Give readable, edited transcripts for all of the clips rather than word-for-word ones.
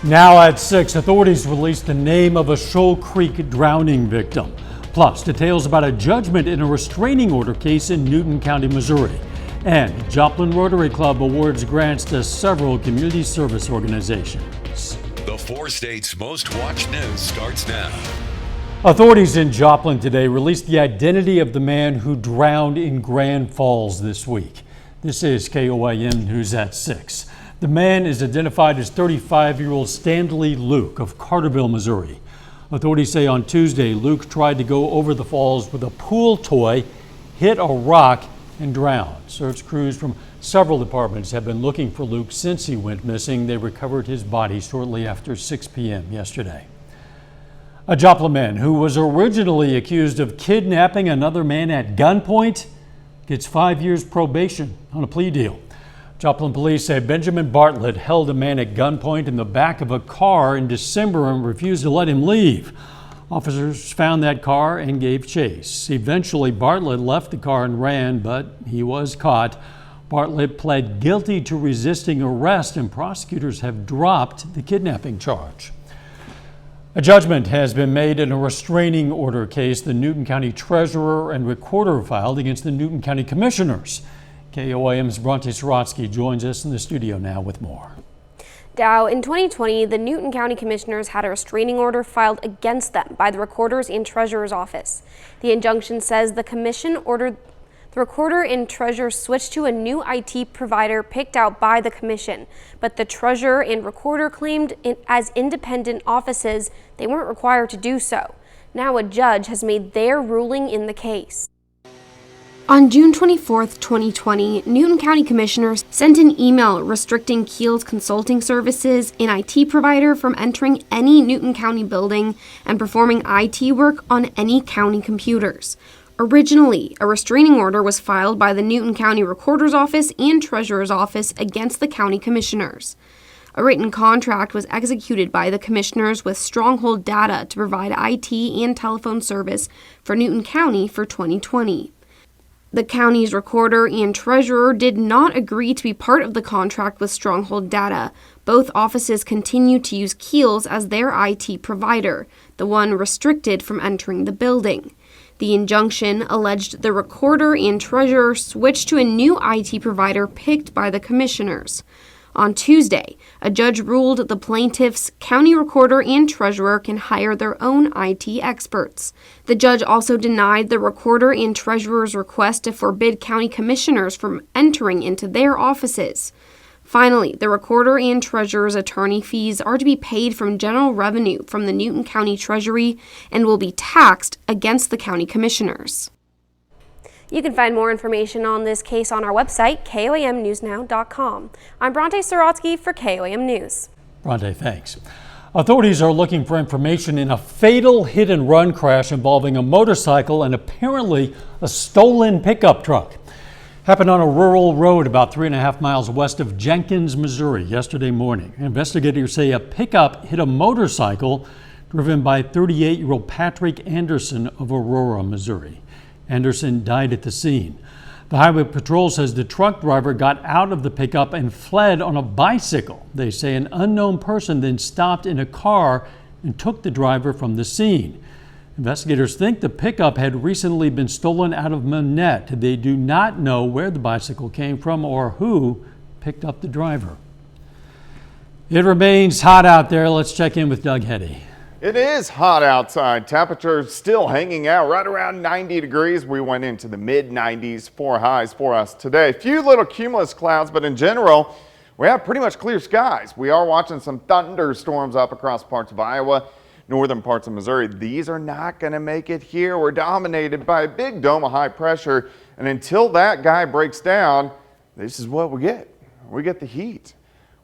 Now at 6, authorities released the name of a Shoal Creek drowning victim. Plus, details about a judgment in a restraining order case in Newton County, Missouri. And Joplin Rotary Club awards grants to several community service organizations. The 4 states' most watched news starts now. Authorities in Joplin today released the identity of the man who drowned in Grand Falls this week. This is KOAM News at 6. The man is identified as 35-year-old Stanley Luke of Carterville, Missouri. Authorities say on Tuesday, Luke tried to go over the falls with a pool toy, hit a rock, and drowned. Search crews from several departments have been looking for Luke since he went missing. They recovered his body shortly after 6 p.m. yesterday. A Joplin man who was originally accused of kidnapping another man at gunpoint gets 5 years probation on a plea deal. Joplin police say Benjamin Bartlett held a man at gunpoint in the back of a car in December and refused to let him leave. Officers found that car and gave chase. Eventually, Bartlett left the car and ran, but he was caught. Bartlett pled guilty to resisting arrest, and prosecutors have dropped the kidnapping charge. A judgment has been made in a restraining order case the Newton County Treasurer and Recorder filed against the Newton County Commissioners. KOAM's Bronte Sorotsky joins us in the studio now with more. Dow, in 2020, the Newton County Commissioners had a restraining order filed against them by the Recorder's and Treasurer's office. The injunction says the Commission ordered the Recorder and Treasurer switch to a new IT provider picked out by the Commission, but the Treasurer and Recorder claimed as independent offices they weren't required to do so. Now a judge has made their ruling in the case. On June 24, 2020, Newton County Commissioners sent an email restricting Keel's Consulting Services, an IT provider, from entering any Newton County building and performing IT work on any county computers. Originally, a restraining order was filed by the Newton County Recorder's Office and Treasurer's Office against the County Commissioners. A written contract was executed by the Commissioners with Stronghold Data to provide IT and telephone service for Newton County for 2020. The county's recorder and treasurer did not agree to be part of the contract with Stronghold Data. Both offices continue to use Keel's as their IT provider, the one restricted from entering the building. The injunction alleged the recorder and treasurer switched to a new IT provider picked by the Commissioners. On Tuesday, a judge ruled the plaintiffs, county recorder and treasurer can hire their own IT experts. The judge also denied the recorder and treasurer's request to forbid county commissioners from entering into their offices. Finally, the recorder and treasurer's attorney fees are to be paid from general revenue from the Newton County Treasury and will be taxed against the county commissioners. You can find more information on this case on our website, KOAMnewsnow.com. I'm Bronte Sorotsky for KOAM News. Bronte, thanks. Authorities are looking for information in a fatal hit-and-run crash involving a motorcycle and apparently a stolen pickup truck. Happened on a rural road about 3.5 miles west of Jenkins, Missouri yesterday morning. Investigators say a pickup hit a motorcycle driven by 38-year-old Patrick Anderson of Aurora, Missouri. Anderson died at the scene. The Highway Patrol says the truck driver got out of the pickup and fled on a bicycle. They say an unknown person then stopped in a car and took the driver from the scene. Investigators think the pickup had recently been stolen out of Manette. They do not know where the bicycle came from or who picked up the driver. It remains hot out there. Let's check in with Doug Heddy. It is hot outside. Temperatures still hanging out right around 90 degrees. We went into the mid-90s, 4 highs for us today. A few little cumulus clouds, but in general, we have pretty much clear skies. We are watching some thunderstorms up across parts of Iowa, northern parts of Missouri. These are not going to make it here. We're dominated by a big dome of high pressure, and until that guy breaks down, this is what we get. We get the heat.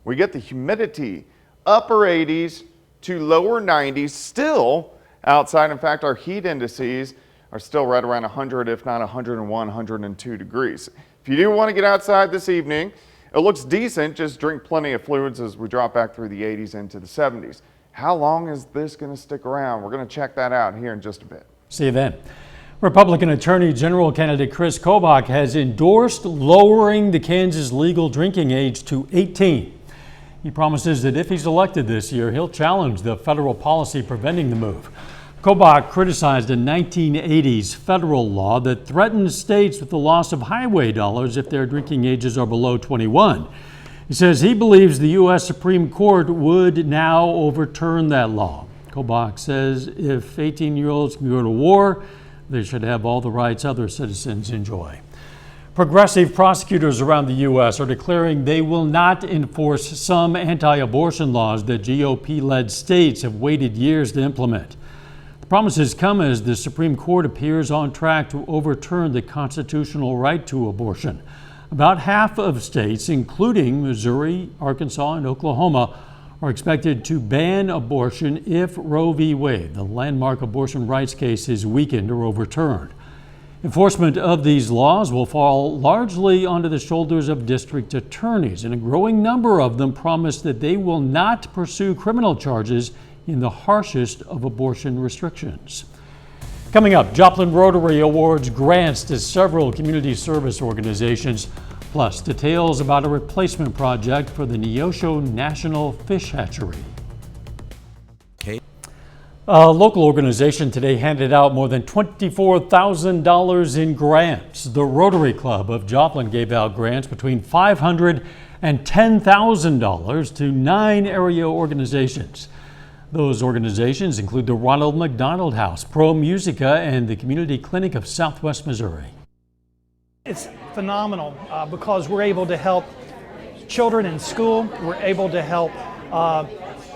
We get the humidity, upper 80s to lower 90s still outside. In fact, our heat indices are still right around 100, if not 101, 102 degrees. If you do want to get outside this evening, it looks decent. Just drink plenty of fluids as we drop back through the 80s into the 70s. How long is this going to stick around? We're going to check that out here in just a bit. See you then. Republican Attorney General candidate Chris Kobach has endorsed lowering the Kansas legal drinking age to 18. He promises that if he's elected this year, he'll challenge the federal policy preventing the move. Kobach criticized a 1980s federal law that threatens states with the loss of highway dollars if their drinking ages are below 21. He says he believes the U.S. Supreme Court would now overturn that law. Kobach says if 18-year-olds can go to war, they should have all the rights other citizens enjoy. Progressive prosecutors around the U.S. are declaring they will not enforce some anti-abortion laws that GOP-led states have waited years to implement. The promises come as the Supreme Court appears on track to overturn the constitutional right to abortion. About half of states, including Missouri, Arkansas, and Oklahoma, are expected to ban abortion if Roe v. Wade, the landmark abortion rights case, is weakened or overturned. Enforcement of these laws will fall largely onto the shoulders of district attorneys, and a growing number of them promise that they will not pursue criminal charges in the harshest of abortion restrictions. Coming up, Joplin Rotary awards grants to several community service organizations, plus details about a replacement project for the Neosho National Fish Hatchery. A local organization today handed out more than $24,000 in grants. The Rotary Club of Joplin gave out grants between $500 and $10,000 to 9 area organizations. Those organizations include the Ronald McDonald House, Pro Musica, and the Community Clinic of Southwest Missouri. It's phenomenal because we're able to help children in school. We're able to help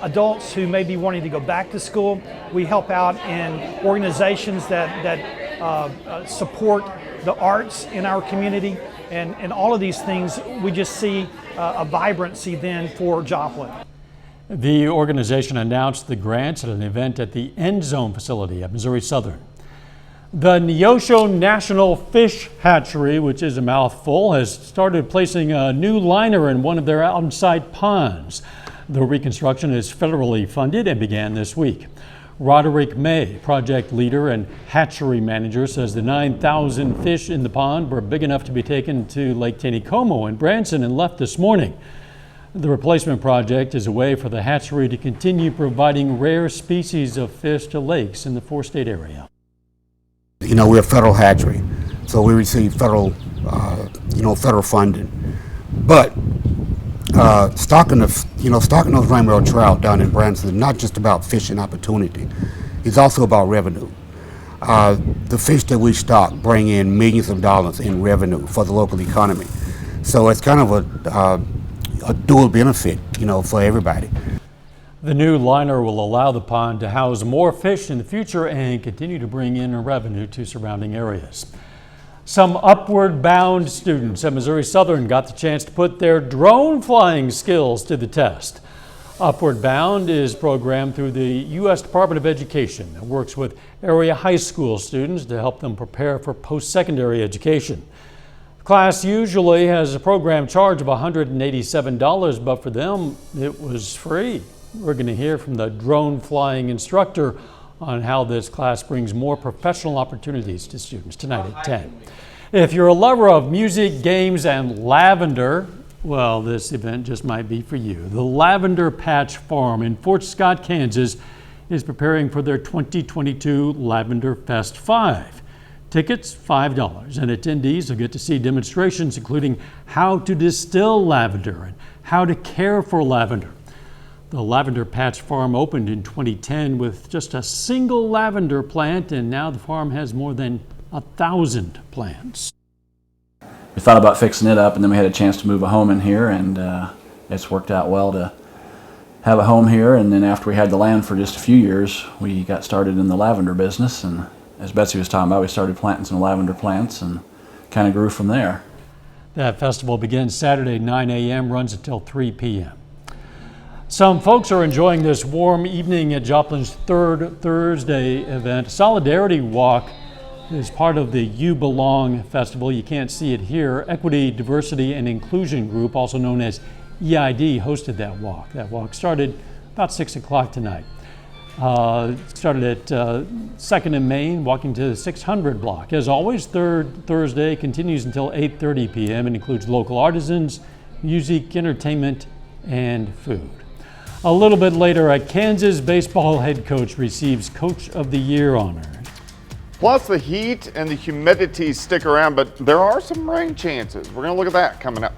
adults who may be wanting to go back to school. We help out in organizations that support the arts in our community. And all of these things, we just see a vibrancy then for Joplin. The organization announced the grants at an event at the End Zone facility at Missouri Southern. The Neosho National Fish Hatchery, which is a mouthful, has started placing a new liner in one of their outside ponds. The reconstruction is federally funded and began this week. Roderick May, project leader and hatchery manager, says the 9,000 fish in the pond were big enough to be taken to Lake Taneycomo in Branson and left this morning. The replacement project is a way for the hatchery to continue providing rare species of fish to lakes in the 4-state area. You know, we're a federal hatchery, so we receive federal, federal funding. But stocking those rainbow trout down in Branson is not just about fishing opportunity. It's also about revenue. The fish that we stock bring in millions of dollars in revenue for the local economy. So it's kind of a dual benefit, for everybody. The new liner will allow the pond to house more fish in the future and continue to bring in revenue to surrounding areas. Some upward bound students at Missouri Southern got the chance to put their drone flying skills to the test. Upward Bound is programmed through the U.S. Department of Education and works with area high school students to help them prepare for post-secondary education. The class usually has a program charge of $187, but for them it was free. We're going to hear from the drone flying instructor on how this class brings more professional opportunities to students tonight at 10. If you're a lover of music, games, and lavender, well, this event just might be for you. The Lavender Patch Farm in Fort Scott, Kansas is preparing for their 2022 Lavender Fest 5. Tickets, $5, and attendees will get to see demonstrations including how to distill lavender and how to care for lavender. The Lavender Patch Farm opened in 2010 with just a single lavender plant, and now the farm has more than 1,000 plants. We thought about fixing it up, and then we had a chance to move a home in here, and it's worked out well to have a home here. And then after we had the land for just a few years, we got started in the lavender business, and as Betsy was talking about, we started planting some lavender plants and kind of grew from there. That festival begins Saturday 9 a.m., runs until 3 p.m. Some folks are enjoying this warm evening at Joplin's third Thursday event. Solidarity Walk is part of the You Belong Festival. You can't see it here. Equity, Diversity, and Inclusion Group, also known as EID, hosted that walk. That walk started about 6 o'clock tonight. It started at 2nd and Main, walking to the 600 block. As always, third Thursday continues until 8:30 p.m. and includes local artisans, music, entertainment, and food. A little bit later, a Kansas baseball head coach receives Coach of the Year honor. Plus, the heat and the humidity stick around, but there are some rain chances. We're going to look at that coming up.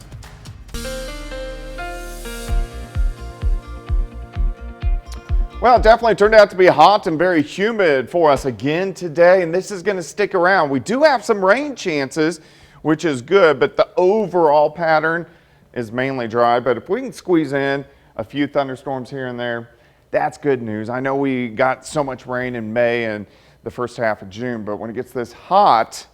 Well, it definitely turned out to be hot and very humid for us again today, and this is going to stick around. We do have some rain chances, which is good, but the overall pattern is mainly dry. But if we can squeeze in a few thunderstorms here and there, that's good news. I know we got so much rain in May and the first half of June, but when it gets this hot,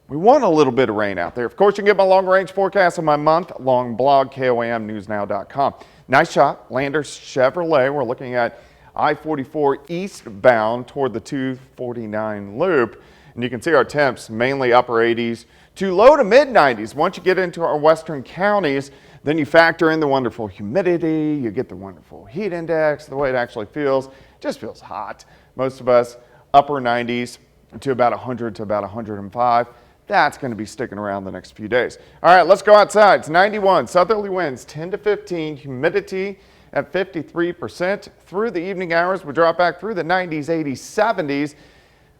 we want a little bit of rain out there. Of course, you can get my long-range forecast on my month-long blog, KOAMnewsnow.com. Nice shot, Landers Chevrolet. We're looking at I-44 eastbound toward the 249 loop. And you can see our temps mainly upper 80s to low to mid 90s. Once you get into our western counties, then you factor in the wonderful humidity, you get the wonderful heat index, the way it actually feels. It just feels hot. Most of us upper 90s to about 100 to about 105. That's going to be sticking around the next few days. All right, let's go outside. It's 91, southerly winds 10 to 15, humidity at 53%. Through the evening hours, we drop back through the 90s, 80s, 70s,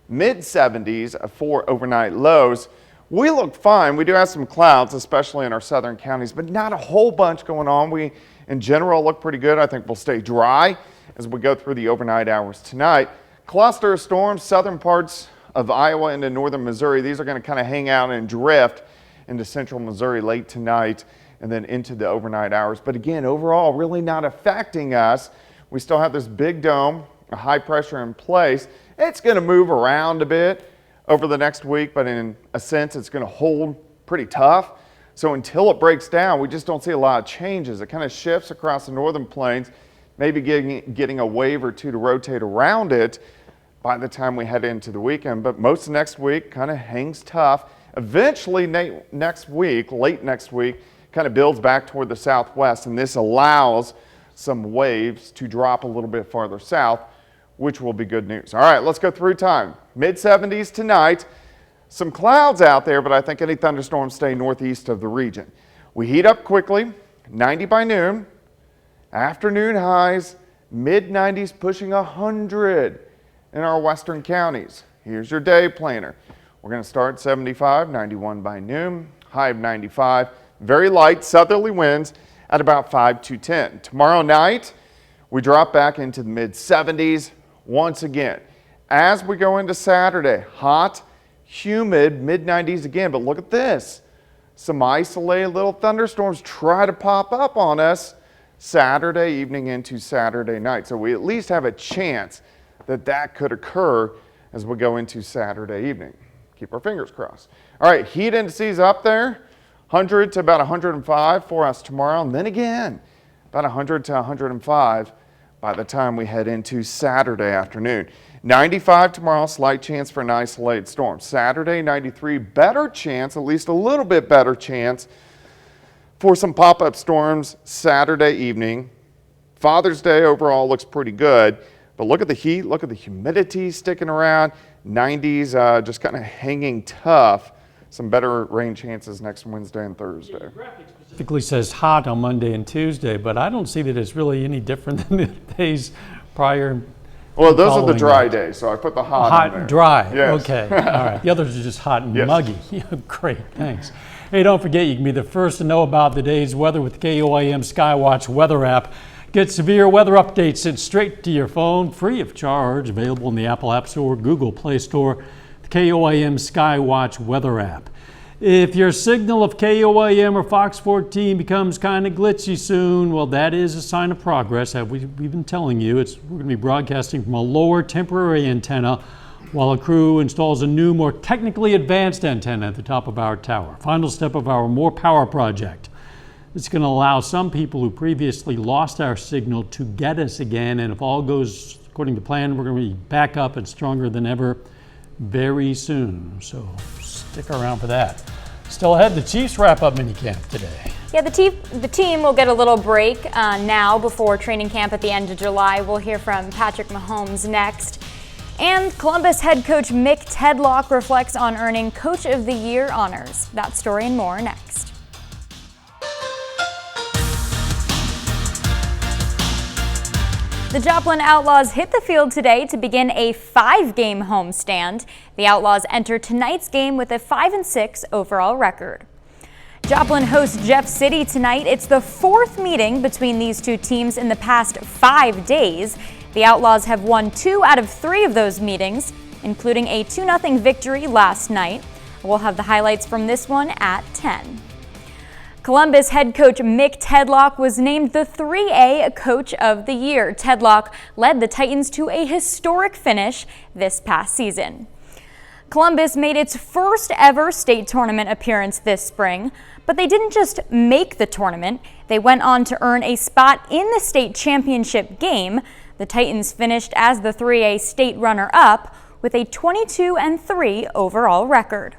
mid 70s for overnight lows. We look fine. We do have some clouds, especially in our southern counties, but not a whole bunch going on. We, in general, look pretty good. I think we'll stay dry as we go through the overnight hours tonight. Cluster of storms, southern parts of Iowa into northern Missouri. These are going to kind of hang out and drift into central Missouri late tonight and then into the overnight hours. But again, overall, really not affecting us. We still have this big dome, a high pressure in place. It's going to move around a bit over the next week, but in a sense, it's going to hold pretty tough. So until it breaks down, we just don't see a lot of changes. It kind of shifts across the northern plains, maybe getting a wave or two to rotate around it by the time we head into the weekend. But most of next week kind of hangs tough. Eventually next week, late next week, kind of builds back toward the southwest, and this allows some waves to drop a little bit farther south, which will be good news. All right, let's go through time. Mid 70s tonight. Some clouds out there, but I think any thunderstorms stay northeast of the region. We heat up quickly, 90 by noon. Afternoon highs, mid 90s pushing 100 in our western counties. Here's your day planner. We're going to start 75, 91 by noon, high of 95. Very light southerly winds at about 5 to 10. Tomorrow night, we drop back into the mid 70s once again. As we go into Saturday, hot, humid, mid 90s again. But look at this. Some isolated little thunderstorms try to pop up on us Saturday evening into Saturday night. So we at least have a chance that that could occur as we go into Saturday evening. Keep our fingers crossed. All right, heat indices up there. 100 to about 105 for us tomorrow, and then again, about 100 to 105 by the time we head into Saturday afternoon. 95 tomorrow, slight chance for an isolated storm. Saturday, 93, better chance, at least a little bit better chance for some pop-up storms Saturday evening. Father's Day overall looks pretty good, but look at the heat, look at the humidity sticking around. 90s just kind of hanging tough. Some better rain chances next Wednesday and Thursday. Your graphic specifically says hot on Monday and Tuesday, but I don't see that it's really any different than the days prior. Well, those are the dry days, so I put the hot in there. Hot, dry, Yes. okay, all right. The others are just hot and Yes. muggy. Great, thanks. Hey, don't forget you can be the first to know about the day's weather with KOAM Skywatch weather app. Get severe weather updates sent straight to your phone, free of charge, available in the Apple App Store, Google Play Store, the KOAM Skywatch weather app. If your signal of KOAM or Fox 14 becomes kind of glitchy soon, well, that is a sign of progress. We've been telling you, we're going to be broadcasting from a lower temporary antenna while a crew installs a new, more technically advanced antenna at the top of our tower. Final step of our More Power project. It's going to allow some people who previously lost our signal to get us again, and if all goes according to plan, we're going to be back up and stronger than ever very soon. So stick around for that. Still ahead, the Chiefs wrap up minicamp today. Yeah, the team will get a little break now before training camp at the end of July. We'll hear from Patrick Mahomes next. And Columbus head coach Mick Tedlock reflects on earning Coach of the Year honors. That story and more next. The Joplin Outlaws hit the field today to begin a 5-game homestand. The Outlaws enter tonight's game with a 5-6 overall record. Joplin hosts Jeff City tonight. It's the 4th meeting between these two teams in the past 5 days. The Outlaws have won 2 out of 3 of those meetings, including a 2-0 victory last night. We'll have the highlights from this one at 10. Columbus head coach Mick Tedlock was named the 3A Coach of the Year. Tedlock led the Titans to a historic finish this past season. Columbus made its first ever state tournament appearance this spring, but they didn't just make the tournament. They went on to earn a spot in the state championship game. The Titans finished as the 3A state runner-up with a 22-3 overall record.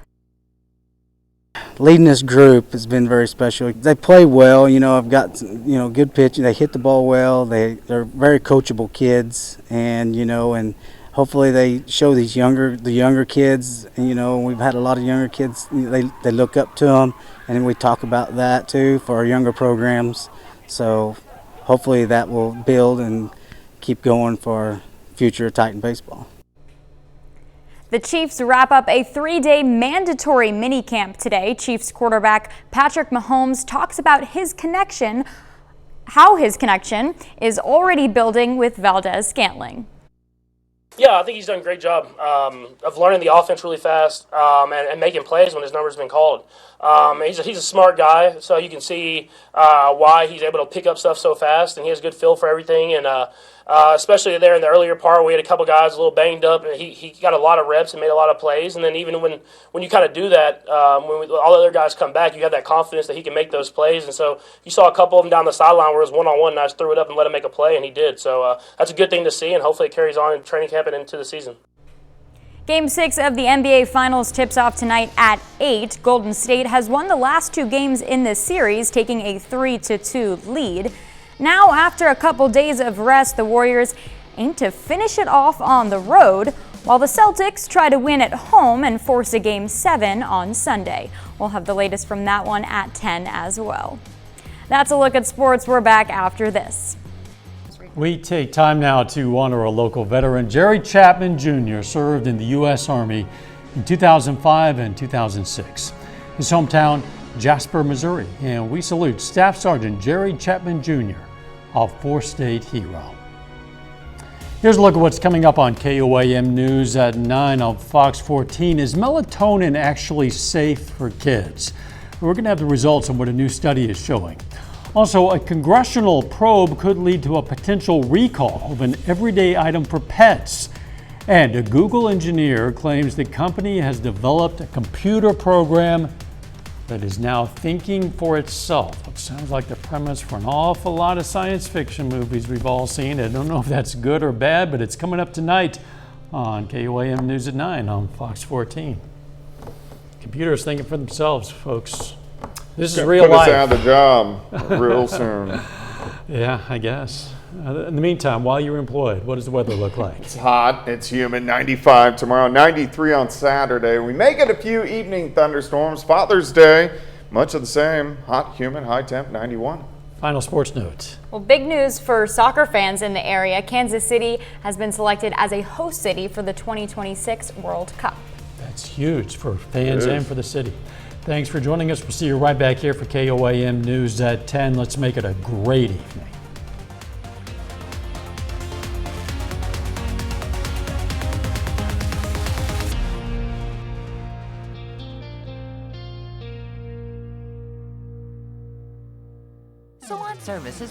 Leading this group has been very special. They play well, I've got, good pitching. They hit the ball well. They're very coachable kids, and, and hopefully they show the younger kids, we've had a lot of younger kids, they look up to them, and we talk about that too for our younger programs. So hopefully that will build and keep going for future Titan baseball. The Chiefs wrap up a 3-day mandatory minicamp today. Chiefs quarterback Patrick Mahomes talks about how his connection is already building with Valdez-Scantling. Yeah, I think he's done a great job of learning the offense really fast and making plays when his number's been called. He's a smart guy, so you can see why he's able to pick up stuff so fast, and he has a good feel for everything. And especially there in the earlier part, we had a couple guys a little banged up, and he got a lot of reps and made a lot of plays. And then even when you kind of do that, when all the other guys come back, you have that confidence that he can make those plays. And so you saw a couple of them down the sideline where it was one-on-one, and I just threw it up and let him make a play, and he did. So that's a good thing to see, and hopefully it carries on in training camp and into the season. Game 6 of the NBA Finals tips off tonight at 8. Golden State has won the last 2 games in this series, taking a 3-2 lead. Now, after a couple days of rest, the Warriors aim to finish it off on the road, while the Celtics try to win at home and force a Game 7 on Sunday. We'll have the latest from that one at 10 as well. That's a look at sports. We're back after this. We take time now to honor a local veteran. Jerry Chapman Jr. served in the U.S. Army in 2005 and 2006. His hometown, Jasper, Missouri. And we salute Staff Sergeant Jerry Chapman Jr., a 4-state hero. Here's a look at what's coming up on KOAM News at 9 on Fox 14. Is melatonin actually safe for kids? We're going to have the results on what a new study is showing. Also, a congressional probe could lead to a potential recall of an everyday item for pets. And a Google engineer claims the company has developed a computer program that is now thinking for itself. It sounds like the premise for an awful lot of science fiction movies we've all seen. I don't know if that's good or bad, but it's coming up tonight on KOAM News at 9 on Fox 14. Computers thinking for themselves, folks. This is real life. Put us out of the job real soon. Yeah, I guess. In the meantime, while you're employed, what does the weather look like? It's hot, it's humid, 95 tomorrow, 93 on Saturday. We may get a few evening thunderstorms. Father's Day, much of the same. Hot, humid, high temp, 91. Final sports note. Well, big news for soccer fans in the area. Kansas City has been selected as a host city for the 2026 World Cup. That's huge for fans and for the city. Thanks for joining us. We'll see you right back here for KOAM News at 10. Let's make it a great evening. Salon Service is